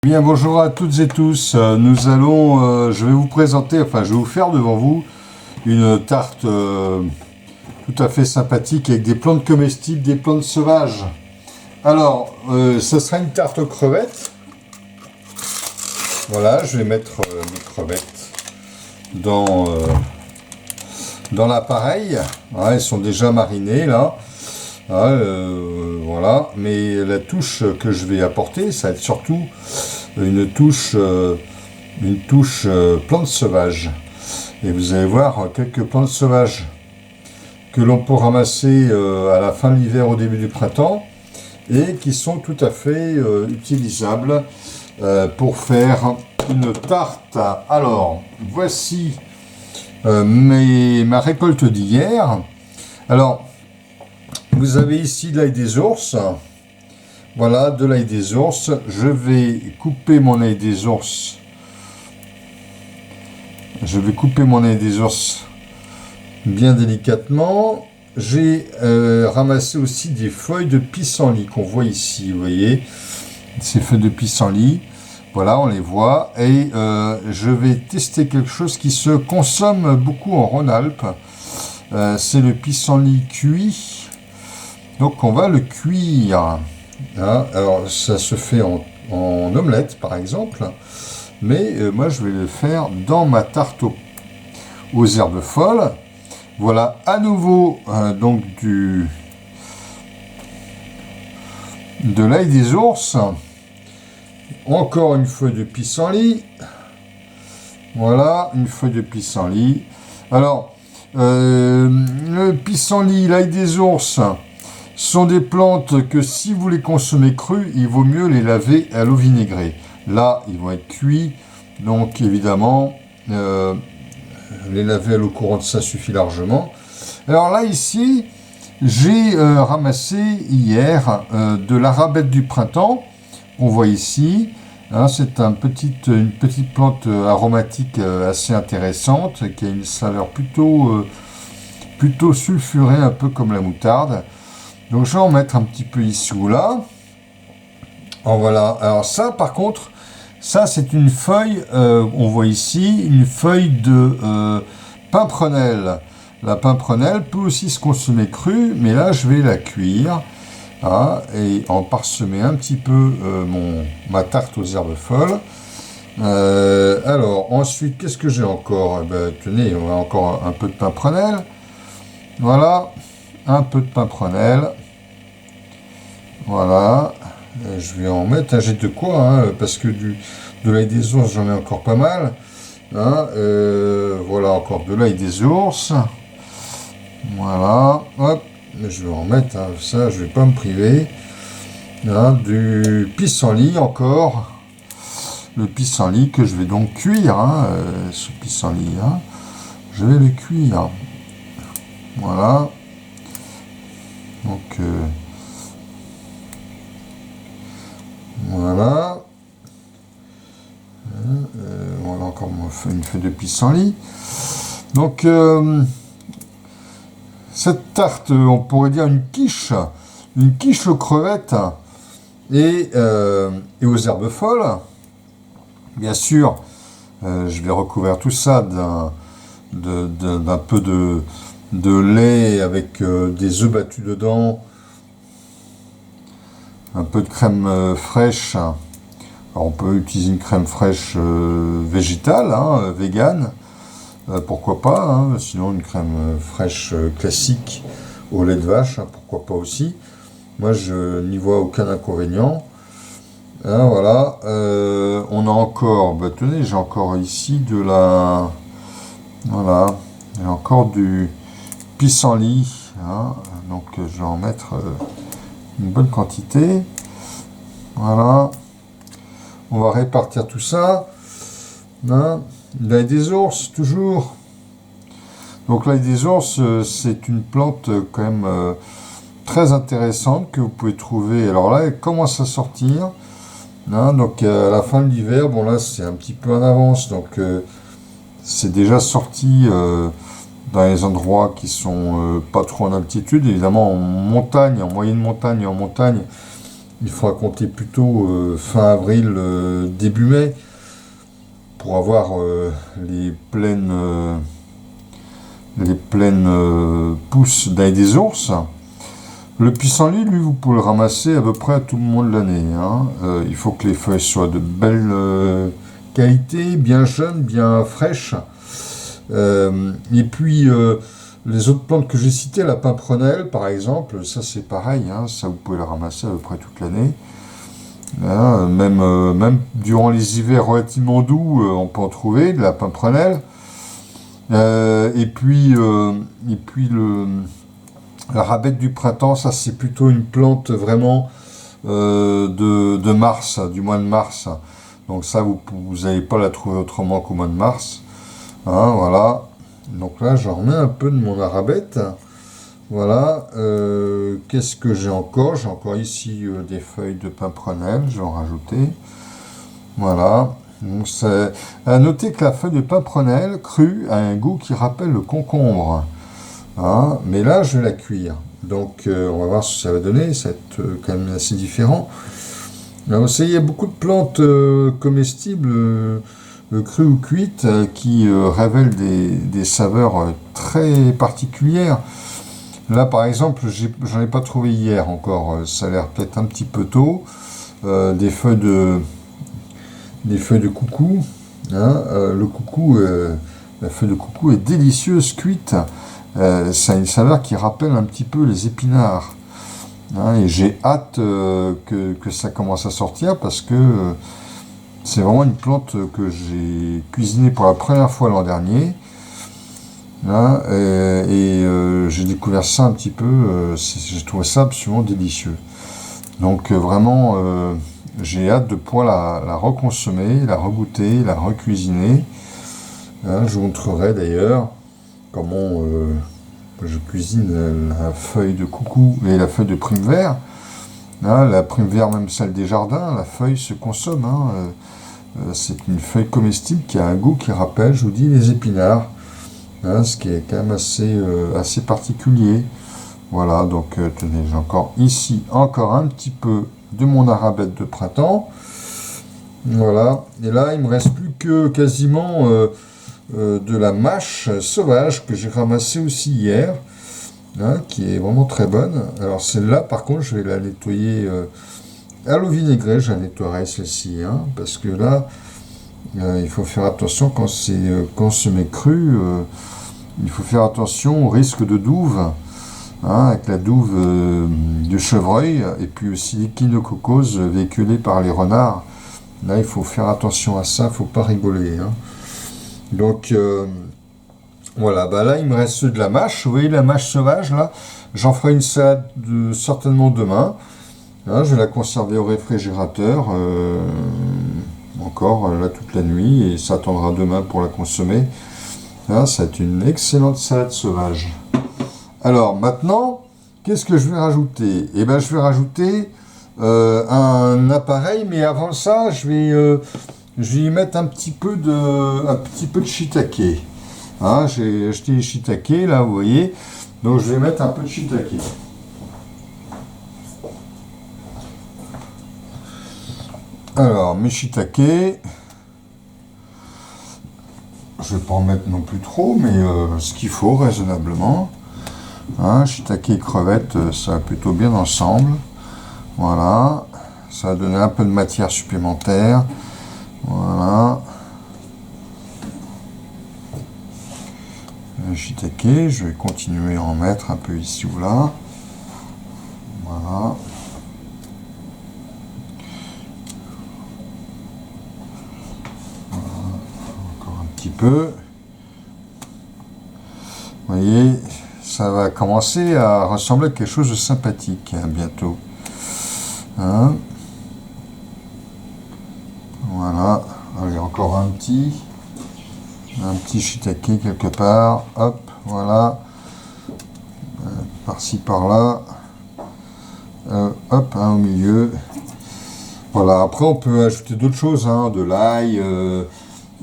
Bien, bonjour à toutes et tous. Je vais vous présenter, enfin, je vais vous faire devant vous une tarte tout à fait sympathique avec des plantes comestibles, des plantes sauvages. Alors, ce sera une tarte aux crevettes. Voilà, je vais mettre mes crevettes dans l'appareil. Ouais, elles sont déjà marinées là. Voilà, mais la touche que je vais apporter, ça va être surtout une touche plante sauvage. Et vous allez voir quelques plantes sauvages que l'on peut ramasser à la fin de l'hiver, au début du printemps, et qui sont tout à fait utilisables pour faire une tarte. Alors, voici ma récolte d'hier. Alors, vous avez ici de l'ail des ours. Voilà, de l'ail des ours. Je vais couper mon ail des ours. Bien délicatement. J'ai ramassé aussi des feuilles de pissenlit qu'on voit ici. Vous voyez, ces feuilles de pissenlit. Voilà, on les voit. Et je vais tester quelque chose qui se consomme beaucoup en Rhône-Alpes. C'est le pissenlit cuit. Donc on va le cuire. Hein, alors ça se fait en omelette par exemple, mais moi je vais le faire dans ma tarte aux herbes folles. Voilà à nouveau donc de l'ail des ours, encore une feuille de pissenlit. Voilà, une feuille de pissenlit. Alors le pissenlit, l'ail des ours sont des plantes que si vous les consommez crues, il vaut mieux les laver à l'eau vinaigrée. Là, ils vont être cuits, donc évidemment, les laver à l'eau courante, ça suffit largement. Alors là, ici, j'ai ramassé hier de la rabette du printemps, qu'on voit ici. Hein, c'est une petite plante aromatique assez intéressante, qui a une saveur plutôt sulfurée, un peu comme la moutarde. Donc je vais en mettre un petit peu ici ou là. En voilà. Alors ça, par contre, ça c'est une feuille, on voit ici, une feuille de pimprenelle. La pimprenelle peut aussi se consommer crue, mais là je vais la cuire. Hein, et en parsemer un petit peu ma tarte aux herbes folles. Alors ensuite, qu'est-ce que j'ai encore? Tenez, on a encore un peu de pimprenelle. Voilà, un peu de pimprenelle. Voilà, je vais en mettre, j'ai de quoi, hein, parce que de l'ail des ours, j'en ai encore pas mal. Hein, voilà, encore de l'ail des ours. Voilà, hop, je vais en mettre, hein, ça, je vais pas me priver. Hein, du pissenlit encore. Le pissenlit que je vais donc cuire, hein, ce pissenlit, hein, je vais le cuire. Voilà. Donc, voilà. Voilà encore une feuille de pissenlit. Donc, cette tarte, on pourrait dire une quiche aux crevettes et aux herbes folles. Bien sûr, je vais recouvrir tout ça d'un peu de lait avec des œufs battus dedans. Un peu de crème fraîche. Alors on peut utiliser une crème fraîche végétale, hein, vegan, pourquoi pas, hein, sinon une crème fraîche classique au lait de vache, hein, pourquoi pas aussi. Moi je n'y vois aucun inconvénient. Hein, voilà, on a encore, tenez, j'ai encore ici voilà, j'ai encore du pissenlit, hein, donc je vais en mettre une bonne quantité. Voilà. On va répartir tout ça. Hein. L'ail des ours, toujours. Donc l'ail des ours, c'est une plante quand même très intéressante que vous pouvez trouver. Alors là, elle commence à sortir. Hein, donc à la fin de l'hiver, bon là c'est un petit peu en avance. Donc c'est déjà sorti dans les endroits qui sont pas trop en altitude. Évidemment en montagne, en moyenne montagne et en montagne, il faudra compter plutôt fin avril, début mai, pour avoir les pleines pousses d'ail des ours. Le pissenlit, lui, vous pouvez le ramasser à peu près à tout moment de l'année. Hein. Il faut que les feuilles soient de belle qualité, bien jeunes, bien fraîches. Et puis, les autres plantes que j'ai citées, la pimprenelle, par exemple, ça c'est pareil, hein, ça vous pouvez le ramasser à peu près toute l'année. Même durant les hivers relativement doux, on peut en trouver de la pimprenelle. Et puis la rabette du printemps, ça c'est plutôt une plante vraiment de mars, du mois de mars. Donc ça, vous n'allez pas la trouver autrement qu'au mois de mars. Hein, voilà. Donc là, j'en remets un peu de mon arabette. Voilà. Qu'est-ce que j'ai encore? J'ai encore ici des feuilles de pimprenelle, je vais en rajouter. Voilà. Donc, à noter que la feuille de pimprenelle crue a un goût qui rappelle le concombre. Hein, mais là, je vais la cuire. Donc, on va voir ce que ça va donner. Ça va être quand même assez différent. Alors, il y a beaucoup de plantes comestibles, crues ou cuites, qui révèlent des saveurs très particulières. Là, par exemple, j'en ai pas trouvé hier encore. Ça a l'air peut-être un petit peu tôt. Des feuilles de coucou. Hein, la feuille de coucou est délicieuse, cuite. Ça a une saveur qui rappelle un petit peu les épinards. Hein, et j'ai hâte que ça commence à sortir parce que c'est vraiment une plante que j'ai cuisinée pour la première fois l'an dernier. Hein, j'ai découvert ça un petit peu. J'ai trouvé ça absolument délicieux. Donc vraiment, j'ai hâte de pouvoir la reconsommer, la regoûter, la recuisiner. Hein, je vous montrerai d'ailleurs comment je cuisine la feuille de coucou et la feuille de prime vert. Hein, la prime vert, même celle des jardins, la feuille se consomme. Hein, c'est une feuille comestible qui a un goût qui rappelle, je vous dis, les épinards. Hein, ce qui est quand même assez particulier. Voilà, donc tenez, j'ai encore ici encore un petit peu de mon arabette de printemps. Voilà, et là il me reste plus que quasiment de la mâche sauvage que j'ai ramassée aussi hier, hein, qui est vraiment très bonne. Alors celle-là par contre je vais la nettoyer à l'eau vinaigrée, je la nettoierai celle-ci, hein, parce que là il faut faire attention quand c'est consommé cru, il faut faire attention au risque de douve, hein, avec la douve du chevreuil et puis aussi l'échinococose véhiculée par les renards. Là il faut faire attention à ça, il ne faut pas rigoler. Hein. Donc voilà, bah là il me reste de la mâche, vous voyez la mâche sauvage là, j'en ferai une salade certainement demain. Hein, je vais la conserver au réfrigérateur encore là toute la nuit et ça attendra demain pour la consommer. Hein, c'est une excellente salade sauvage. Alors maintenant, qu'est-ce que je vais rajouter? Eh bien je vais rajouter un appareil, mais avant ça je vais y mettre un petit peu de shiitake. Hein, j'ai acheté les shiitake là, vous voyez, donc je vais mettre un peu de shiitake. Alors, mes shiitake, je vais pas en mettre non plus trop, mais ce qu'il faut raisonnablement. Hein, shiitake et crevettes, ça va plutôt bien ensemble. Voilà, ça va donner un peu de matière supplémentaire. Voilà. Le shiitake, je vais continuer à en mettre un peu ici ou là. Voilà. Peu. Vous voyez, ça va commencer à ressembler à quelque chose de sympathique hein, bientôt. Hein, voilà, allez encore un petit shiitake quelque part. Hop, voilà. Par-ci par-là. Hop, au milieu. Voilà, après on peut ajouter d'autres choses, hein, de l'ail.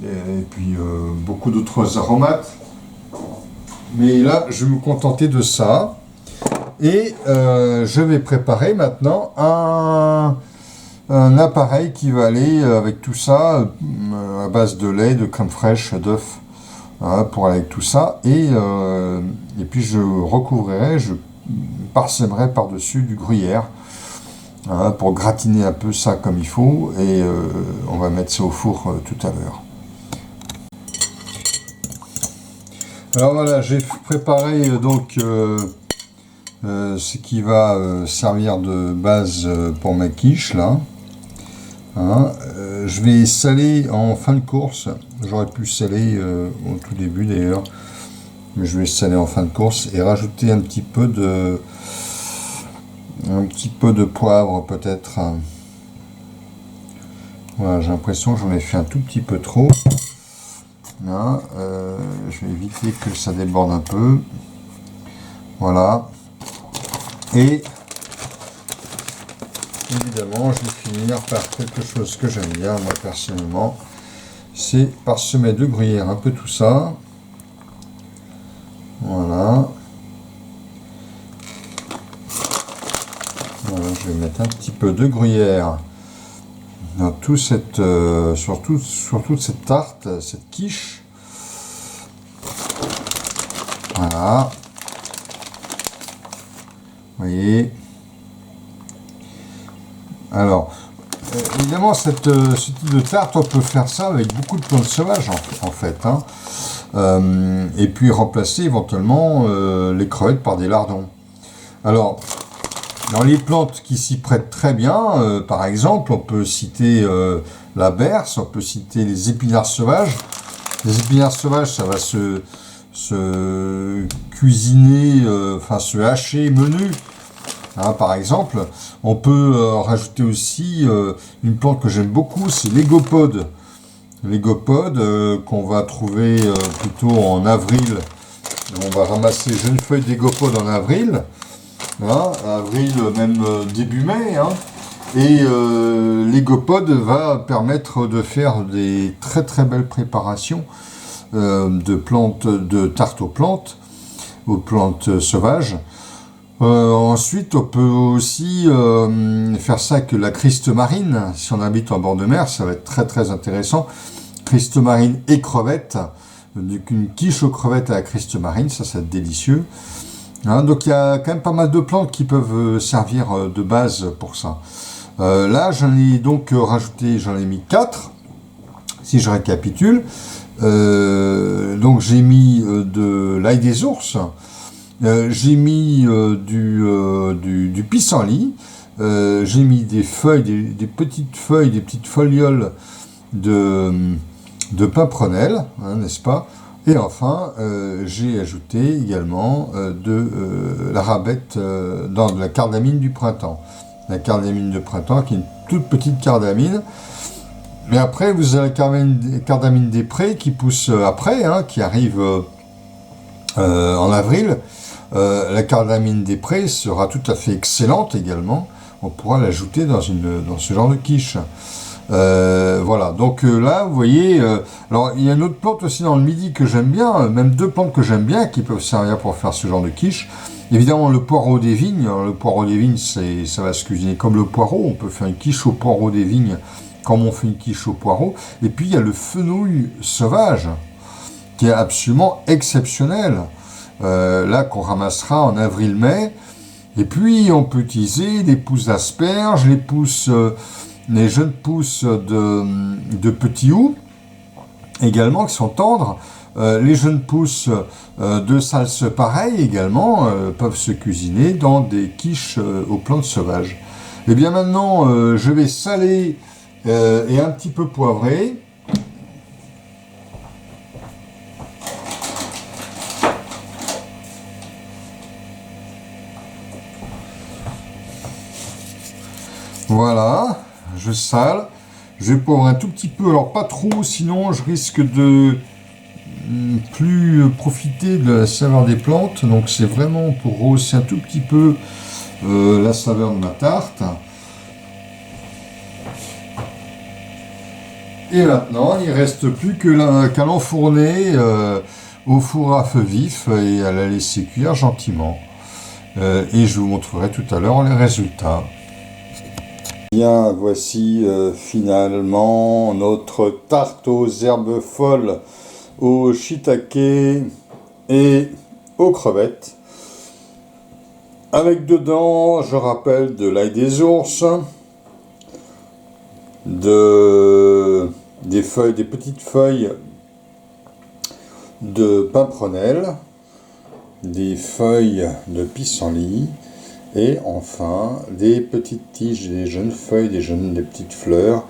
Et puis beaucoup d'autres aromates. Mais là, je vais me contenter de ça. Et je vais préparer maintenant un appareil qui va aller avec tout ça, à base de lait, de crème fraîche, d'œufs, hein, pour aller avec tout ça. Et puis je recouvrirai, je parsèmerai par-dessus du gruyère, hein, pour gratiner un peu ça comme il faut. Et on va mettre ça au four tout à l'heure. Alors voilà, j'ai préparé donc ce qui va servir de base pour ma quiche là. Hein, je vais saler en fin de course. J'aurais pu saler au tout début d'ailleurs, mais je vais saler en fin de course et rajouter un petit peu de poivre peut-être. Voilà, j'ai l'impression que j'en ai fait un tout petit peu trop. Là, je vais éviter que ça déborde un peu. Voilà. Et évidemment, je vais finir par quelque chose que j'aime bien, moi personnellement. C'est parsemer de gruyère un peu tout ça. Voilà. Voilà, je vais mettre un petit peu de gruyère dans tout cette, sur toute cette tarte, cette quiche. Voilà. Vous voyez. Alors, évidemment, ce type de tarte, on peut faire ça avec beaucoup de plantes sauvages, en fait. Hein. Et puis remplacer éventuellement les crevettes par des lardons. Alors, dans les plantes qui s'y prêtent très bien, par exemple, on peut citer la berce, on peut citer les épinards sauvages. Les épinards sauvages, ça va se cuisiner, enfin se hacher menu. Hein, par exemple, on peut rajouter aussi une plante que j'aime beaucoup, c'est l'égopode. L'égopode qu'on va trouver plutôt en avril. On va ramasser les jeunes feuilles d'égopode en avril. Hein, avril, même début mai. Hein. Et l'égopode va permettre de faire des très très belles préparations de tarte aux plantes sauvages. Ensuite, on peut aussi faire ça avec la Christ marine. Si on habite en bord de mer, ça va être très très intéressant. Christ marine et crevettes. Une quiche aux crevettes à la Christ marine, ça va être délicieux. Hein, donc il y a quand même pas mal de plantes qui peuvent servir de base pour ça. Là, j'en ai donc rajouté, j'en ai mis 4, si je récapitule. Donc j'ai mis de l'ail des ours. J'ai mis du pissenlit, j'ai mis des feuilles, des petites feuilles, des petites folioles de pimprenelle, hein, n'est-ce pas? Et enfin, j'ai ajouté également de la rabette dans de la cardamine du printemps. La cardamine de printemps qui est une toute petite cardamine. Mais après, vous avez la cardamine des prés qui pousse après, hein, qui arrive en avril. La cardamine des prés sera tout à fait excellente également. On pourra l'ajouter dans ce genre de quiche. Voilà, donc là, vous voyez, alors il y a une autre plante aussi dans le midi que j'aime bien, même 2 plantes que j'aime bien qui peuvent servir pour faire ce genre de quiche. Évidemment, le poireau des vignes. Alors, le poireau des vignes, ça va se cuisiner comme le poireau. On peut faire une quiche au poireau des vignes comme on fait une quiche au poireau. Et puis, il y a le fenouil sauvage qui est absolument exceptionnel. Là, qu'on ramassera en avril-mai. Et puis, on peut utiliser des pousses d'asperges, les jeunes pousses de petits houx, également, qui sont tendres. Les jeunes pousses de salse, pareil, également, peuvent se cuisiner dans des quiches aux plantes sauvages. Et bien maintenant, je vais saler et un petit peu poivrer. Voilà, je sale. Je vais poivrer un tout petit peu, alors pas trop, sinon je risque de plus profiter de la saveur des plantes. Donc c'est vraiment pour rehausser un tout petit peu la saveur de ma tarte. Et maintenant, il ne reste plus qu'à l'enfourner au four à feu vif et à la laisser cuire gentiment. et je vous montrerai tout à l'heure les résultats. Bien, voici finalement notre tarte aux herbes folles, au shiitake et aux crevettes. Avec dedans, je rappelle, de l'ail des ours, des petites feuilles de pimprenelle, des feuilles de pissenlit, et enfin des petites tiges, des jeunes feuilles, des petites fleurs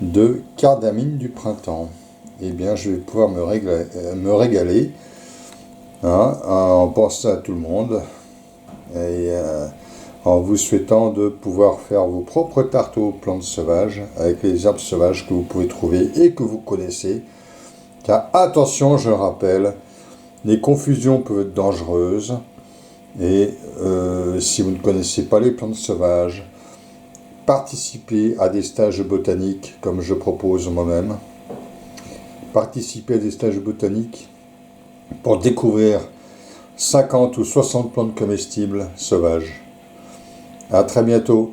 de cardamine du printemps. Eh bien, je vais pouvoir me régaler hein, en pensant à tout le monde et en vous souhaitant de pouvoir faire vos propres tartes aux plantes sauvages avec les herbes sauvages que vous pouvez trouver et que vous connaissez. Car attention, je le rappelle, les confusions peuvent être dangereuses. Et si vous ne connaissez pas les plantes sauvages, participez à des stages botaniques comme je propose moi-même. Participez à des stages botaniques pour découvrir 50 ou 60 plantes comestibles sauvages. À très bientôt.